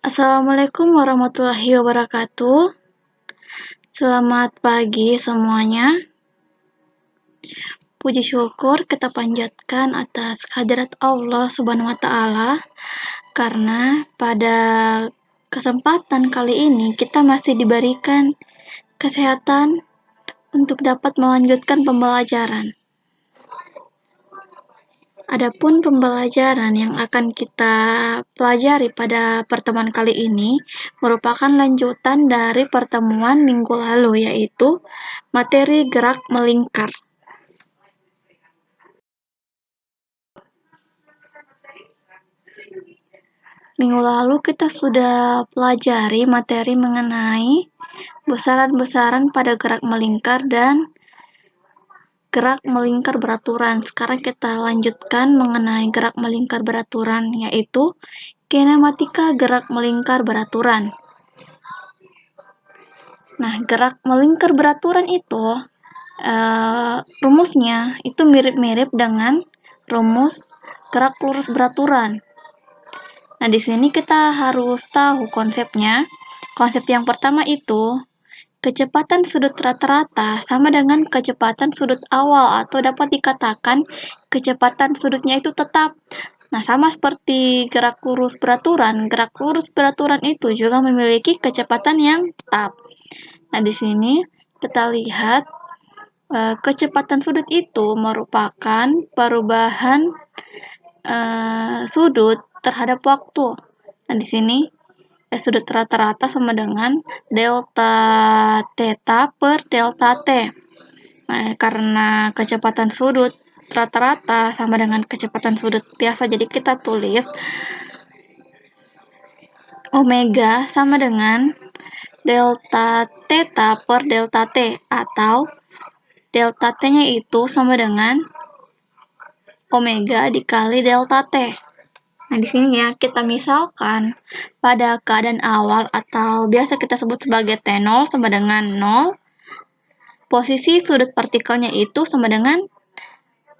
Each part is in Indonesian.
Assalamualaikum warahmatullahi wabarakatuh. Selamat pagi semuanya. Puji syukur kita panjatkan atas kehadirat Allah Subhanahu wa Ta'ala, karena pada kesempatan kali ini kita masih diberikan kesehatan untuk dapat melanjutkan pembelajaran. Adapun pembelajaran yang akan kita pelajari pada pertemuan kali ini merupakan lanjutan dari pertemuan minggu lalu, yaitu materi gerak melingkar. Minggu lalu kita sudah pelajari materi mengenai besaran-besaran pada gerak melingkar dan gerak melingkar beraturan. Sekarang kita lanjutkan mengenai gerak melingkar beraturan, yaitu kinematika gerak melingkar beraturan. Nah, gerak melingkar beraturan itu rumusnya itu mirip-mirip dengan rumus gerak lurus beraturan. Nah, di sini kita harus tahu konsepnya. Konsep yang pertama itu kecepatan sudut rata-rata sama dengan kecepatan sudut awal, atau dapat dikatakan kecepatan sudutnya itu tetap. Nah, sama seperti gerak lurus beraturan itu juga memiliki kecepatan yang tetap. Nah, di sini kita lihat kecepatan sudut itu merupakan perubahan sudut terhadap waktu. Nah, di sini sudut rata-rata sama dengan delta theta per delta t. Nah, karena kecepatan sudut rata-rata sama dengan kecepatan sudut biasa, jadi kita tulis omega sama dengan delta theta per delta t, atau delta t-nya itu sama dengan omega dikali delta t. Nah, di sini ya, kita misalkan pada keadaan awal atau biasa kita sebut sebagai T0 sama dengan 0, posisi sudut partikelnya itu sama dengan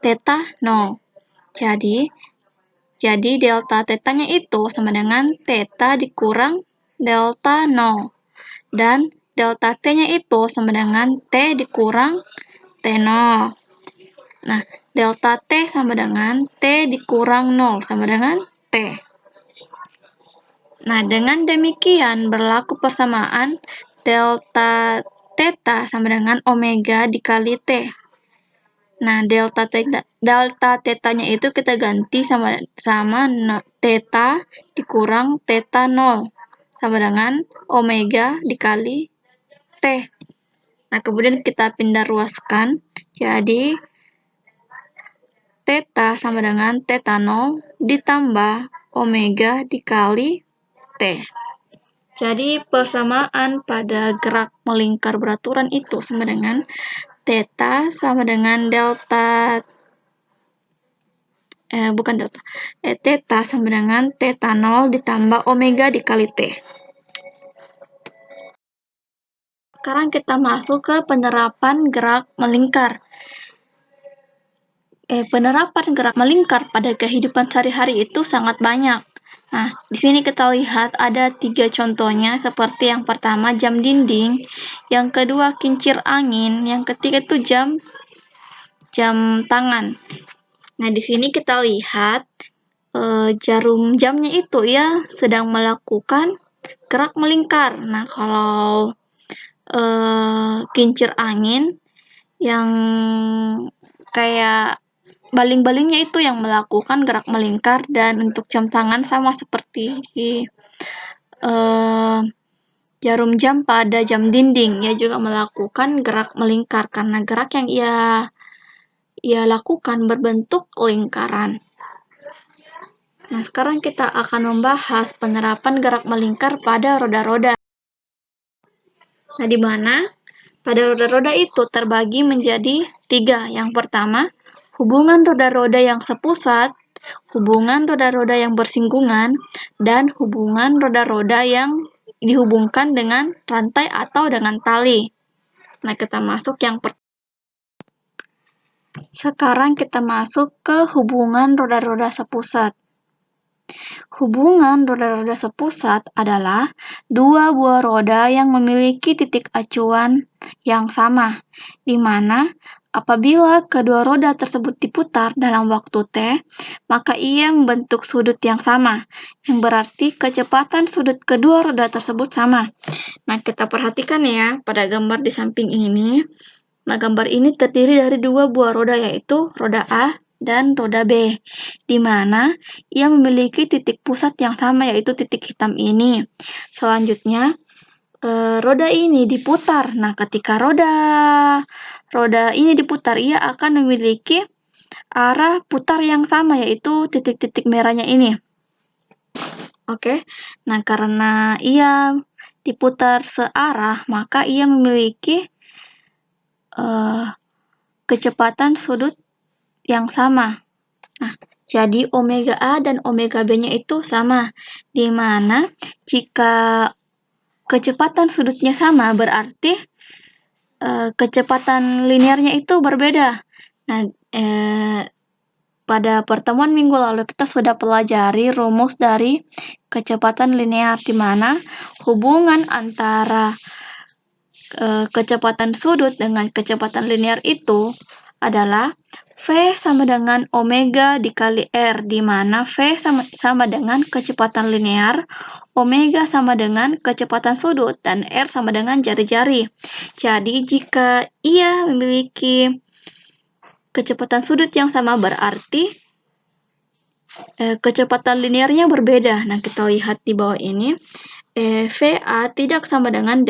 theta 0. Jadi delta theta-nya itu sama dengan theta dikurang delta 0. Dan delta T-nya itu sama dengan T dikurang T0. Nah, delta T sama dengan T dikurang 0 sama dengan T. Nah, dengan demikian berlaku persamaan delta theta sama dengan omega dikali T. Nah, delta theta-nya itu kita ganti sama theta dikurang theta 0 sama dengan omega dikali T. Nah, kemudian kita pindah ruaskan, jadi theta sama dengan theta 0 ditambah omega dikali T. Jadi persamaan pada gerak melingkar beraturan itu sama dengan theta sama dengan theta sama dengan theta 0 ditambah omega dikali T. Sekarang kita masuk ke penerapan gerak melingkar. Penerapan gerak melingkar pada kehidupan sehari-hari itu sangat banyak. Nah, di sini kita lihat ada 3 contohnya, seperti yang pertama jam dinding, yang kedua kincir angin, yang ketiga itu jam tangan. Nah, di sini kita lihat jarum jamnya itu ya sedang melakukan gerak melingkar. Nah, kalau kincir angin yang kayak baling-balingnya itu yang melakukan gerak melingkar, dan untuk jam tangan sama seperti jarum jam pada jam dinding, ia juga melakukan gerak melingkar karena gerak yang ia lakukan berbentuk lingkaran. Nah, sekarang kita akan membahas penerapan gerak melingkar pada roda-roda. Nah, di mana pada roda-roda itu terbagi menjadi 3. Yang pertama, hubungan roda-roda yang sepusat, hubungan roda-roda yang bersinggungan, dan hubungan roda-roda yang dihubungkan dengan rantai atau dengan tali. Nah, kita masuk yang pertama. Sekarang kita masuk ke hubungan roda-roda sepusat. Hubungan roda-roda sepusat adalah dua buah roda yang memiliki titik acuan yang sama, di mana apabila kedua roda tersebut diputar dalam waktu T, maka ia membentuk sudut yang sama, yang berarti kecepatan sudut kedua roda tersebut sama. Nah, kita perhatikan ya pada gambar di samping ini. Nah, gambar ini terdiri dari dua buah roda, yaitu roda A dan roda B, di mana ia memiliki titik pusat yang sama, yaitu titik hitam ini. Selanjutnya, roda ini diputar. Nah, ketika roda ini diputar, ia akan memiliki arah putar yang sama, yaitu titik-titik merahnya ini. Oke, nah karena ia diputar searah, maka ia memiliki kecepatan sudut yang sama. Nah, jadi omega A dan omega B-nya itu sama, di mana jika kecepatan sudutnya sama berarti kecepatan linearnya itu berbeda. Nah, pada pertemuan minggu lalu kita sudah pelajari rumus dari kecepatan linear, di mana hubungan antara kecepatan sudut dengan kecepatan linear itu adalah V sama dengan omega dikali R, di mana V sama dengan kecepatan linear, omega sama dengan kecepatan sudut, dan R sama dengan jari-jari. Jadi, jika ia memiliki kecepatan sudut yang sama, berarti kecepatan linearnya berbeda. Nah, kita lihat di bawah ini, VA tidak sama dengan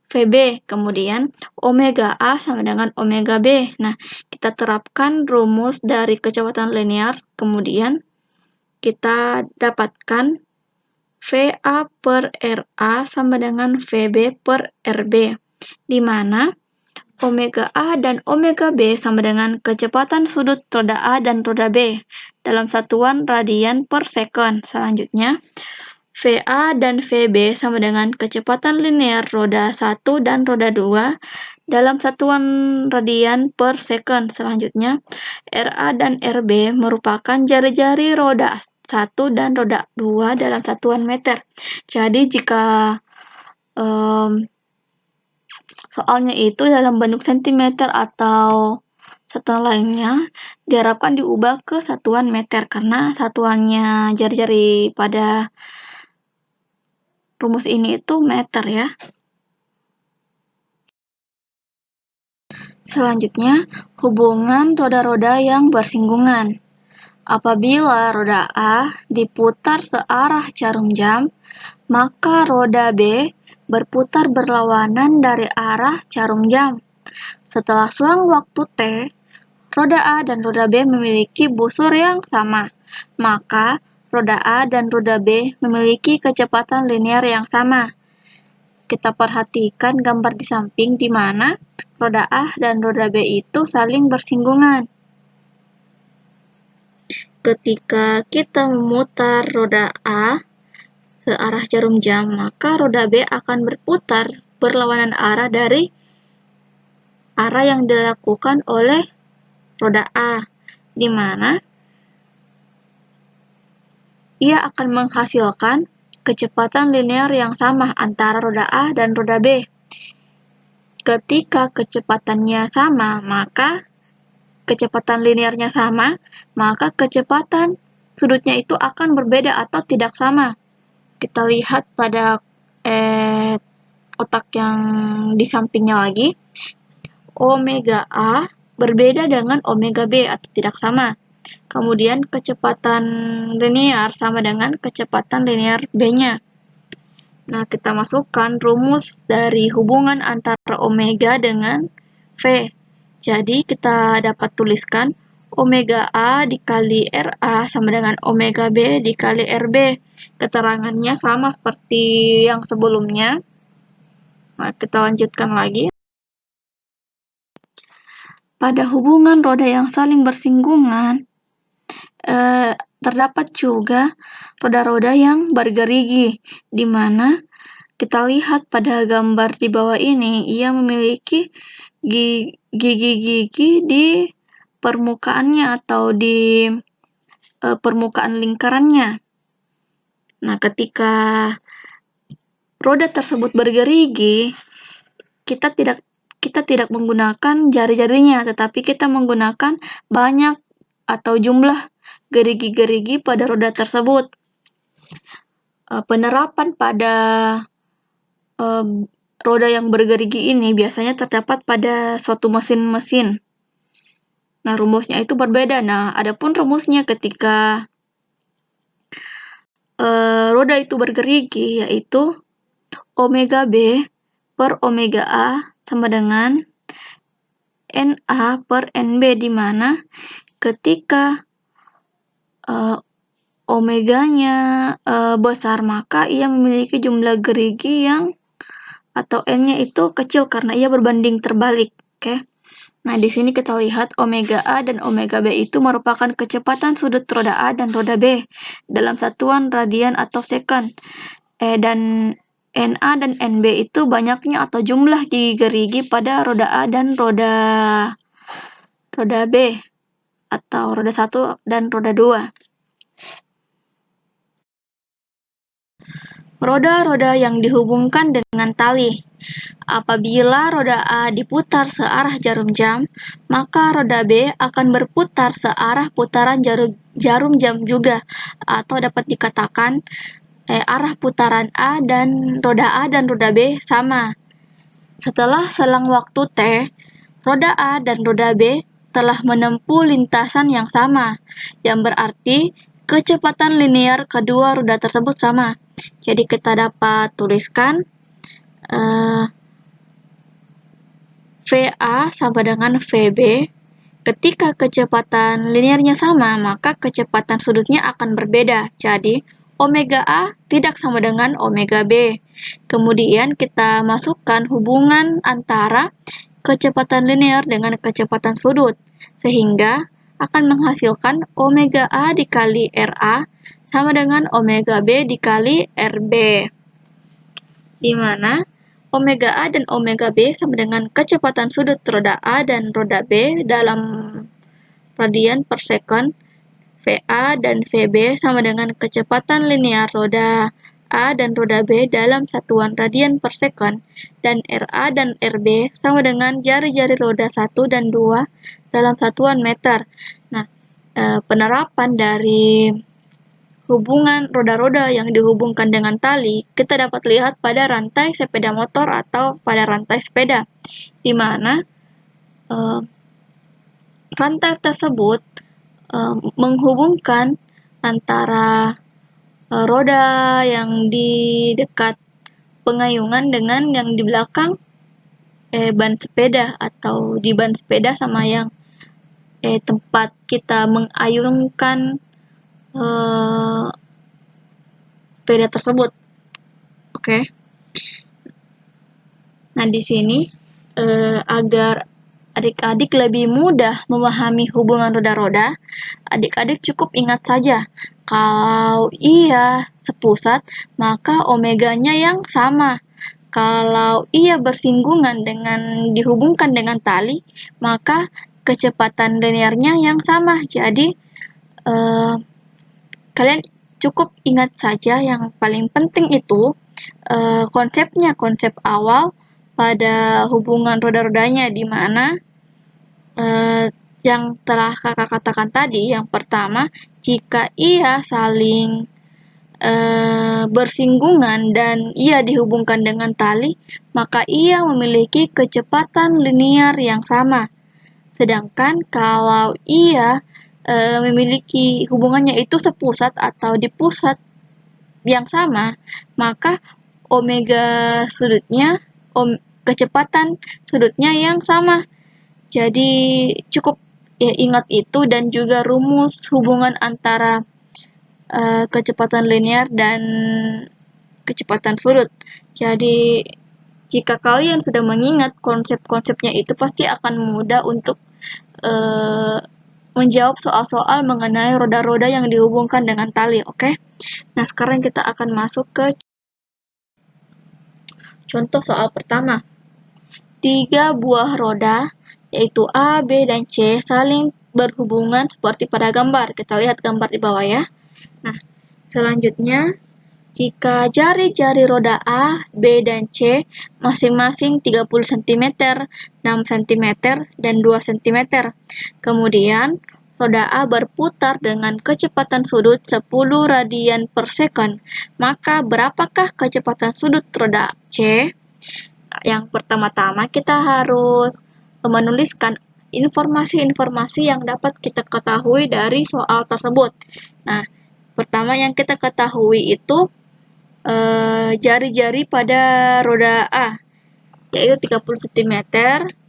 VB, kemudian omega A sama dengan omega B. Nah, kita terapkan rumus dari kecepatan linear, kemudian kita dapatkan VA per RA sama dengan VB per RB, di mana omega A dan omega B sama dengan kecepatan sudut roda A dan roda B dalam satuan radian per second. Selanjutnya, VA dan VB sama dengan kecepatan linear roda 1 dan roda 2 dalam satuan radian per second. Selanjutnya, RA dan RB merupakan jari-jari roda 1 dan roda 2 dalam satuan meter. Jadi, jika soalnya itu dalam bentuk sentimeter atau satuan lainnya, diharapkan diubah ke satuan meter, karena satuannya jari-jari pada rumus ini itu meter ya. Selanjutnya, hubungan roda-roda yang bersinggungan. Apabila roda A diputar searah jarum jam, maka roda B berputar berlawanan dari arah jarum jam. Setelah selang waktu T, roda A dan roda B memiliki busur yang sama, maka roda A dan roda B memiliki kecepatan linear yang sama. Kita perhatikan gambar di samping, di mana roda A dan roda B itu saling bersinggungan. Ketika kita memutar roda A searah jarum jam, maka roda B akan berputar berlawanan arah dari arah yang dilakukan oleh roda A, di mana ia akan menghasilkan kecepatan linear yang sama antara roda A dan roda B. Ketika kecepatannya sama, maka kecepatan linearnya sama, maka kecepatan sudutnya itu akan berbeda atau tidak sama. Kita lihat pada otak yang di sampingnya lagi, omega A berbeda dengan omega B atau tidak sama. Kemudian kecepatan linear sama dengan kecepatan linear B-nya. Nah, kita masukkan rumus dari hubungan antara omega dengan V. Jadi, kita dapat tuliskan omega A dikali RA sama dengan omega B dikali RB. Keterangannya sama seperti yang sebelumnya. Nah, kita lanjutkan lagi. Pada hubungan roda yang saling bersinggungan, terdapat juga roda-roda yang bergerigi, di mana kita lihat pada gambar di bawah ini, ia memiliki gigi-gigi di permukaannya atau di permukaan lingkarannya. Nah, ketika roda tersebut bergerigi, kita tidak menggunakan jari-jarinya, tetapi kita menggunakan banyak atau jumlah gerigi-gerigi pada roda tersebut. Penerapan pada roda yang bergerigi ini biasanya terdapat pada suatu mesin-mesin. Nah, rumusnya itu berbeda. Nah, adapun rumusnya ketika roda itu bergerigi, yaitu omega B per omega A sama dengan NA per NB, di mana ketika omeganya besar, maka ia memiliki jumlah gerigi yang atau N-nya itu kecil karena ia berbanding terbalik. Oke. Nah, di sini kita lihat omega A dan omega B itu merupakan kecepatan sudut roda A dan roda B dalam satuan radian atau sekon. Dan NA dan NB itu banyaknya atau jumlah gerigi pada roda A dan roda B atau roda 1 dan roda 2. Roda-roda yang dihubungkan dengan tali. Apabila roda A diputar searah jarum jam, maka roda B akan berputar searah putaran jarum jam juga, atau dapat dikatakan arah putaran A dan roda B sama. Setelah selang waktu T, roda A dan roda B telah menempuh lintasan yang sama, yang berarti kecepatan linear kedua roda tersebut sama. Jadi kita dapat tuliskan VA sama dengan VB. Ketika kecepatan linearnya sama, maka kecepatan sudutnya akan berbeda. Jadi, omega A tidak sama dengan omega B. Kemudian kita masukkan hubungan antara kecepatan linear dengan kecepatan sudut, sehingga akan menghasilkan omega A dikali RA sama dengan omega B dikali RB, di mana omega A dan omega B sama dengan kecepatan sudut roda A dan roda B dalam radian per sekon. VA dan VB sama dengan kecepatan linear roda A dan roda B dalam satuan radian per sekon, dan RA dan RB sama dengan jari-jari roda 1 dan 2 dalam satuan meter. Nah, penerapan dari hubungan roda-roda yang dihubungkan dengan tali, kita dapat lihat pada rantai sepeda motor atau pada rantai sepeda, di mana rantai tersebut menghubungkan antara roda yang di dekat pengayungan dengan yang di belakang ban sepeda, atau di ban sepeda sama yang tempat kita mengayunkan sepeda tersebut. Oke. Nah, di sini agar adik-adik lebih mudah memahami hubungan roda-roda, adik-adik cukup ingat saja, kalau ia sepusat, maka omeganya yang sama. Kalau ia bersinggungan dengan dihubungkan dengan tali, maka kecepatan linearnya yang sama. Jadi, kalian cukup ingat saja yang paling penting itu konsepnya, konsep awal pada hubungan roda-rodanya, di mana yang telah kakak katakan tadi. Yang pertama, jika ia saling bersinggungan dan ia dihubungkan dengan tali, maka ia memiliki kecepatan linear yang sama. Sedangkan kalau ia memiliki hubungannya itu sepusat atau di pusat yang sama, maka omega sudutnya, kecepatan sudutnya yang sama. Jadi cukup ingat itu, dan juga rumus hubungan antara kecepatan linear dan kecepatan sudut. Jadi jika kalian sudah mengingat konsep-konsepnya itu, pasti akan mudah untuk menjawab soal-soal mengenai roda-roda yang dihubungkan dengan tali. Oke? Nah, sekarang kita akan masuk ke contoh soal pertama. 3 buah roda, yaitu A, B, dan C, saling berhubungan seperti pada gambar. Kita lihat gambar di bawah ya. Nah, selanjutnya, jika jari-jari roda A, B, dan C masing-masing 30 cm, 6 cm, dan 2 cm. Kemudian, roda A berputar dengan kecepatan sudut 10 radian per second. Maka, berapakah kecepatan sudut roda C? Yang pertama-tama kita harus menuliskan informasi-informasi yang dapat kita ketahui dari soal tersebut. Nah, pertama yang kita ketahui itu jari-jari pada roda A, yaitu 30 cm.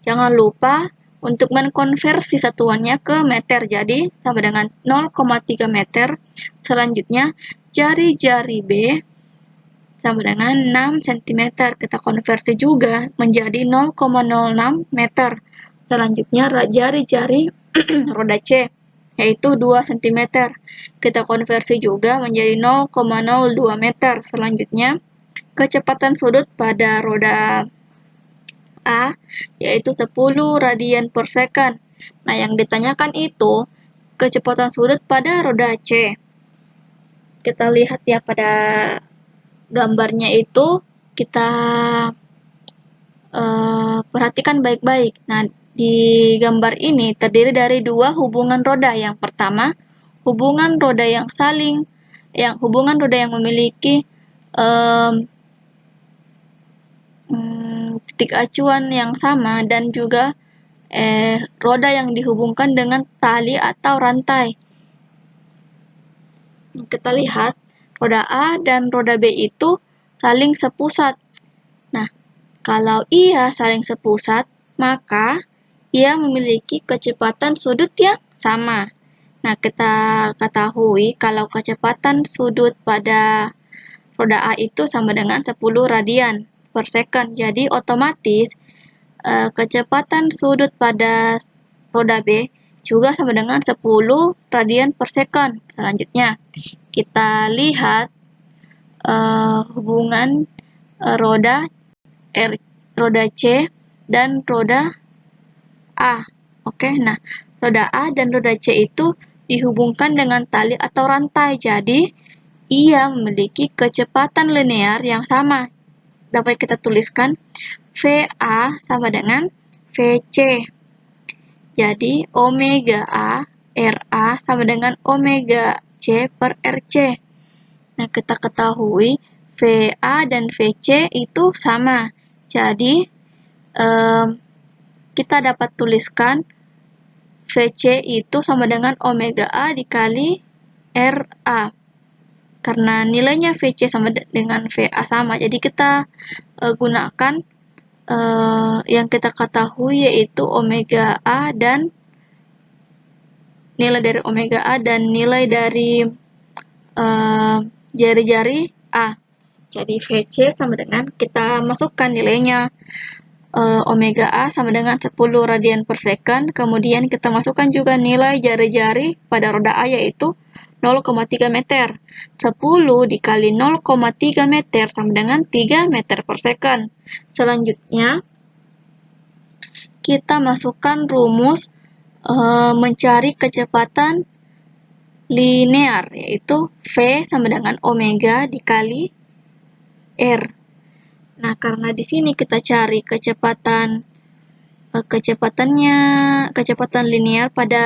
Jangan lupa untuk menkonversi satuannya ke meter, jadi sama dengan 0,3 meter. Selanjutnya, jari-jari B sama dengan 6 cm. Kita konversi juga menjadi 0,06 meter. Selanjutnya, jari-jari roda C, yaitu 2 cm. Kita konversi juga menjadi 0,02 meter. Selanjutnya, kecepatan sudut pada roda A, yaitu 10 radian per second. Nah, yang ditanyakan itu kecepatan sudut pada roda C. Kita lihat ya pada gambarnya itu, kita perhatikan baik-baik. Nah, di gambar ini terdiri dari dua hubungan roda. Yang pertama, hubungan roda yang memiliki titik acuan yang sama dan juga roda yang dihubungkan dengan tali atau rantai. Kita lihat roda A dan roda B itu saling sepusat. Nah, kalau ia saling sepusat, maka ia memiliki kecepatan sudut yang sama. Nah, kita ketahui kalau kecepatan sudut pada roda A itu sama dengan 10 radian per second. Jadi, otomatis kecepatan sudut pada roda B juga sama dengan 10 radian per second. Selanjutnya, kita lihat hubungan roda C dan roda A. Oke, nah, roda A dan roda C itu dihubungkan dengan tali atau rantai. Jadi, ia memiliki kecepatan linear yang sama. Dapat kita tuliskan VA sama dengan VC. Jadi, omega A RA sama dengan omega C per RC. Nah, kita ketahui VA dan VC itu sama. Jadi, kita dapat tuliskan VC itu sama dengan omega A dikali RA. Karena nilainya VC sama dengan VA sama, jadi kita gunakan yang kita ketahui yaitu omega A dan nilai dari omega A dan nilai dari jari-jari A. Jadi VC sama dengan, kita masukkan nilainya omega A sama dengan 10 radian per second. Kemudian kita masukkan juga nilai jari-jari pada roda A yaitu 0,3 meter. 10 dikali 0,3 meter sama dengan 3 meter per second. Selanjutnya, kita masukkan rumus mencari kecepatan linear, yaitu V sama dengan omega dikali R. Nah, karena di sini kita cari kecepatan linear pada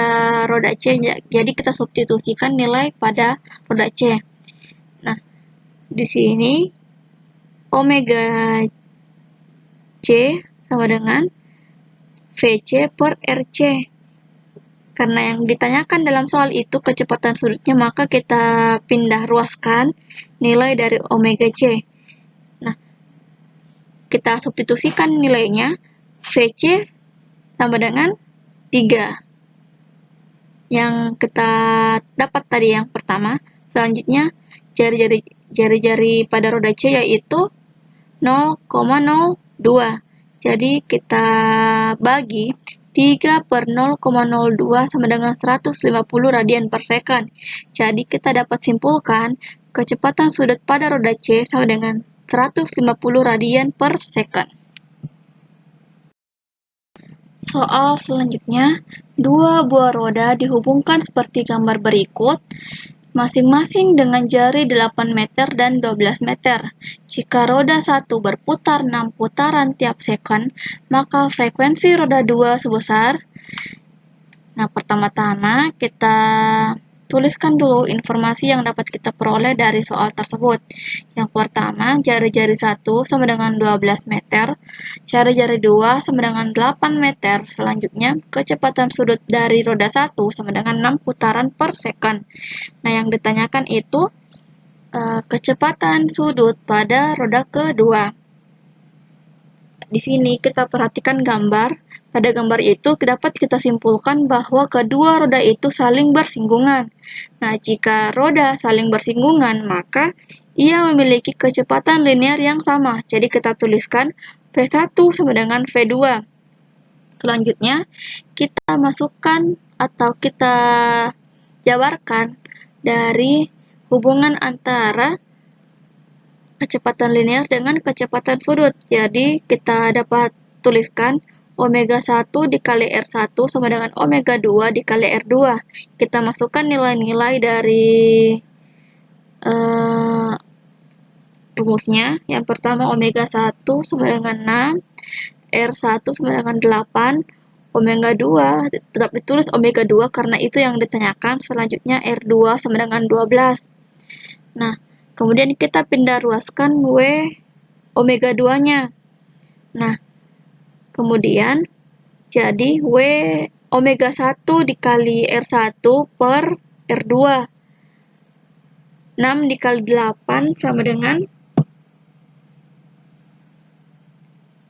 roda C, jadi kita substitusikan nilai pada roda C. Nah, di sini omega C sama dengan VC per RC. Karena yang ditanyakan dalam soal itu kecepatan sudutnya, maka kita pindah ruaskan nilai dari omega C. Nah, kita substitusikan nilainya, VC sama dengan 3. Yang kita dapat tadi yang pertama. Selanjutnya, jari-jari pada roda C yaitu 0,02. Jadi, kita bagi 3 per 0,02 sama dengan 150 radian per second. Jadi, kita dapat simpulkan kecepatan sudut pada roda C sama dengan 150 radian per second. Soal selanjutnya, dua buah roda dihubungkan seperti gambar berikut, masing-masing dengan jari 8 meter dan 12 meter. Jika roda 1 berputar 6 putaran tiap sekon, maka frekuensi roda 2 sebesar. Nah, pertama-tama kita tuliskan dulu informasi yang dapat kita peroleh dari soal tersebut. Yang pertama, jari-jari 1 sama dengan 12 meter, jari-jari 2 sama dengan 8 meter. Selanjutnya, kecepatan sudut dari roda 1 sama dengan 6 putaran per sekon. Nah, yang ditanyakan itu kecepatan sudut pada roda kedua. Di sini kita perhatikan gambar. Pada gambar itu dapat kita simpulkan bahwa kedua roda itu saling bersinggungan. Nah, jika roda saling bersinggungan, maka ia memiliki kecepatan linear yang sama. Jadi kita tuliskan V1 sama dengan V2. Selanjutnya, kita masukkan atau kita jabarkan dari hubungan antara kecepatan linear dengan kecepatan sudut. Jadi, kita dapat tuliskan omega 1 dikali R1 sama dengan omega 2 dikali R2. Kita masukkan nilai-nilai dari rumusnya. Yang pertama omega 1 sama dengan 6, R1 sama dengan 8, omega 2 tetap ditulis omega 2 karena itu yang ditanyakan. Selanjutnya R2 sama dengan 12. Nah, kemudian kita pindah ruaskan W omega 2-nya. Nah, kemudian jadi W omega 1 dikali R1 per R2. 6 dikali 8 sama dengan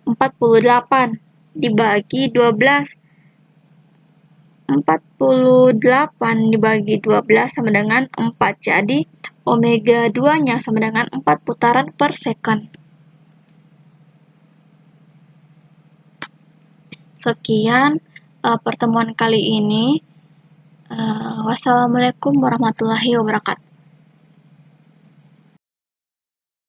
48 dibagi 12. 48 dibagi 12 sama dengan 4. Jadi, omega 2-nya sama dengan 4 putaran per sekon. Sekian pertemuan kali ini. Wassalamualaikum warahmatullahi wabarakatuh.